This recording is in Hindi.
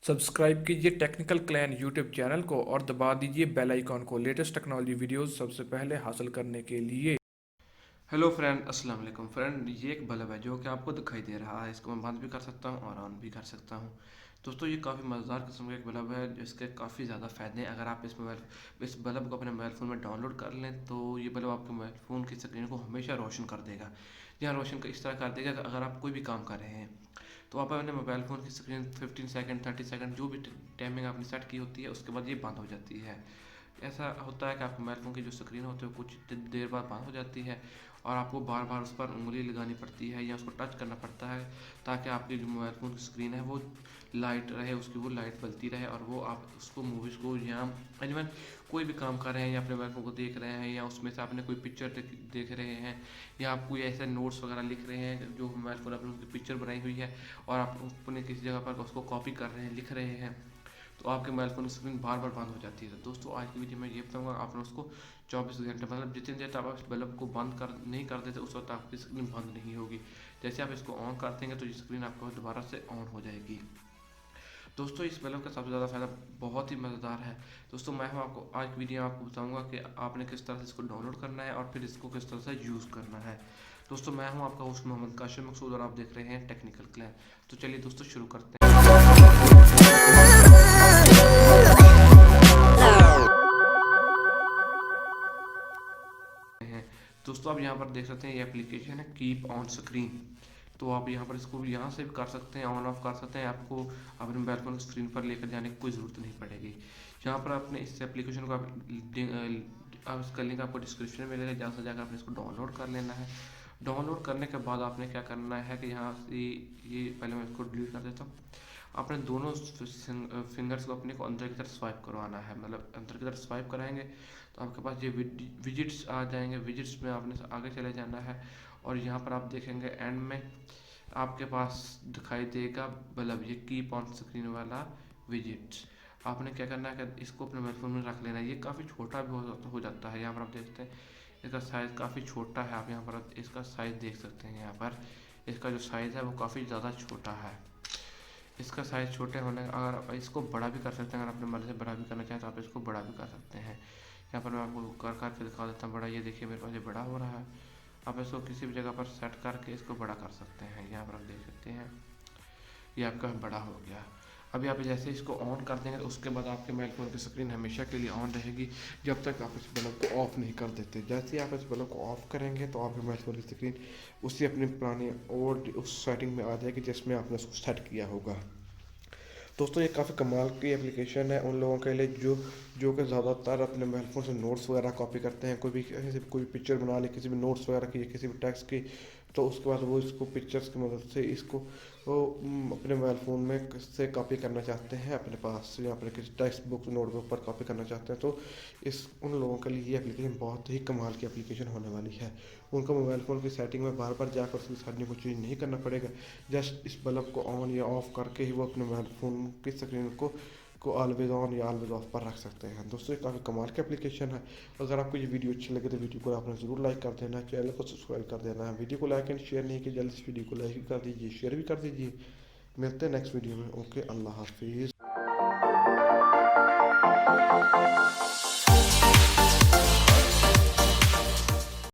सब्सक्राइब कीजिए टेक्निकल क्लैन यूट्यूब चैनल को और दबा दीजिए बेल आइकॉन को लेटेस्ट टेक्नोलॉजी वीडियोस सबसे पहले हासिल करने के लिए। हेलो फ्रेंड, अस्सलाम वालेकुम फ्रेंड। ये एक बल्ब है जो कि आपको दिखाई दे रहा है। इसको मैं बंद भी कर सकता हूँ और ऑन भी कर सकता हूँ। दोस्तों, ये काफ़ी मज़ेदार किस्म का एक बल्ब है जिसके काफ़ी ज़्यादा फ़ायदे हैं। अगर आप इस बल्ब को अपने मोबाइल फ़ोन में डाउनलोड कर लें तो ये बल्ब आपके मोबाइल फ़ोन की स्क्रीन को हमेशा रोशन कर देगा। यहाँ रोशन इस तरह कर देगा कि अगर आप कोई भी काम कर रहे हैं तो आप अपने मोबाइल फ़ोन की स्क्रीन 15 सेकंड 30 सेकंड जो भी टाइमिंग आपने सेट की होती है उसके बाद ये बंद हो जाती है। ऐसा होता है कि आपके मोबाइल फ़ोन की जो स्क्रीन होती है वो कुछ देर बाद बंद हो जाती है और आपको बार बार उस पर उंगली लगानी पड़ती है या उसको टच करना पड़ता है ताकि आपकी जो मोबाइल फ़ोन की स्क्रीन है वो लाइट रहे, उसकी वो लाइट बलती रहे और वो आप उसको मूवीज़ को या इवन कोई भी काम कर रहे हैं या अपने मोबाइल फ़ोन को देख रहे हैं या उसमें से आपने कोई पिक्चर देख रहे हैं या आप कोई ऐसे नोट्स वगैरह लिख रहे हैं जो मोबाइल फ़ोन आपने उसकी पिक्चर बनाई हुई है और आप अपने किसी जगह पर उसको कॉपी कर रहे हैं, लिख रहे हैं, तो आपके मोबाइल फ़ोन की स्क्रीन बार बार बंद हो जाती है। तो दोस्तों, आज की वीडियो में ये बताऊंगा आपने उसको 24 घंटे मतलब जितनी देर तक आप इस बल्ब को बंद कर नहीं कर देते उस वक्त आपकी स्क्रीन बंद नहीं होगी। जैसे आप इसको ऑन कर देंगे तो ये स्क्रीन आपको दोबारा से ऑन हो जाएगी। दोस्तों, इस बल्ब का सबसे ज़्यादा फ़ायदा बहुत ही मज़ेदार है। दोस्तों, मैं हूँ आपको आज की वीडियो में आपको बताऊंगा कि आपने किस तरह से इसको डाउनलोड करना है और फिर इसको किस तरह से यूज़ करना है। दोस्तों, मैं हूँ आपका होस्ट मोहम्मद काशिम मकसूद और आप देख रहे हैं टेक्निकल क्लैन। तो चलिए दोस्तों, शुरू करते हैं। हैं दोस्तों, आप यहाँ पर देख सकते हैं ये एप्लीकेशन है कीप ऑन स्क्रीन। तो आप यहाँ पर इसको भी यहाँ से भी कर सकते हैं, ऑन ऑफ कर सकते हैं। आपको अपने मोबाइल फोन स्क्रीन पर लेकर जाने की कोई ज़रूरत नहीं पड़ेगी। यहाँ पर अपने इस एप्लीकेशन को आप इसका लिंक आपको डिस्क्रिप्शन में मिलेगा, जहाँ से जाकर आपने इसको डाउनलोड कर लेना है। डाउनलोड करने के बाद आपने क्या करना है कि यहाँ से ये पहले मैं इसको डिलीट कर देता हूँ। आपने दोनों फिंगर्स को अपने को अंदर की तरफ स्वाइप करवाना है, मतलब अंदर की तरफ स्वाइप कराएंगे तो आपके पास ये विजिट्स आ जाएंगे। विजिट्स में आपने आगे चले जाना है और यहाँ पर आप देखेंगे एंड में आपके पास दिखाई देगा बल्ब, ये कीप ऑन स्क्रीन वाला विजिट्स। आपने क्या करना है कि इसको अपने मोबाइल फोन में रख लेना है। ये काफ़ी छोटा भी हो जाता है। यहाँ पर आप देखते हैं इसका साइज़ काफ़ी छोटा है। आप यहाँ पर इसका साइज़ देख सकते हैं। यहाँ पर इसका जो साइज़ है वो काफ़ी ज़्यादा छोटा है। इसका साइज़ छोटे होने अगर आप इसको बड़ा भी कर सकते हैं, अगर अपने मर्ज़ी से बड़ा भी करना चाहें तो आप इसको बड़ा भी कर सकते हैं। यहाँ पर मैं आपको कर के दिखा देता हूँ बड़ा। ये देखिए मेरे पास ये बड़ा हो रहा है। आप इसको किसी भी जगह पर सेट करके इसको बड़ा कर सकते हैं। यहाँ पर आप देख सकते हैं ये आपका बड़ा हो गया। अभी आप जैसे इसको ऑन कर देंगे तो उसके बाद आपके मोबाइल फ़ोन की स्क्रीन हमेशा के लिए ऑन रहेगी जब तक आप इस बल्ब को ऑफ़ नहीं कर देते। जैसे ही आप इस बल्ब को ऑफ़ करेंगे तो आपके मोबाइल फ़ोन की स्क्रीन उसी अपनी पुरानी और उस सेटिंग में आ जाएगी जिसमें आपने उसको सेट किया होगा। दोस्तों, ये काफ़ी कमाल की एप्लीकेशन है उन लोगों के लिए जो कि ज़्यादातर अपने मोबाइल फ़ोन से नोट्स वगैरह कॉपी करते हैं। कोई पिक्चर बना ली, किसी भी नोट्स वगैरह की, किसी भी टेक्स्ट की, तो उसके बाद वो इसको पिक्चर्स की मदद से इसको अपने मोबाइल फ़ोन में से कॉपी करना चाहते हैं अपने पास, या अपने किसी टेक्स्ट बुक नोटबुक पर कॉपी करना चाहते हैं तो उन लोगों के लिए ये एप्लीकेशन बहुत ही कमाल की एप्लीकेशन होने वाली है। उनको मोबाइल फ़ोन की सेटिंग में बार बार जाकर उसकी सेटिंग को चेंज नहीं करना पड़ेगा। जस्ट इस बल्ब को ऑन या ऑफ करके ही वो अपने मोबाइल फ़ोन की स्क्रीन को ऑलवेज ऑन या ऑलवेज ऑफ पर रख सकते हैं। दोस्तों, ये काफ़ी कमाल की एप्लीकेशन है। अगर आपको ये वीडियो अच्छी लगे तो वीडियो को आपने ज़रूर लाइक कर देना, चैनल को सब्सक्राइब कर देना है। वीडियो को लाइक एंड शेयर नहीं किया, जल्दी इस वीडियो को लाइक भी कर दीजिए, शेयर भी कर दीजिए। मिलते हैं नेक्स्ट वीडियो में। ओके, अल्लाह हाफिज़।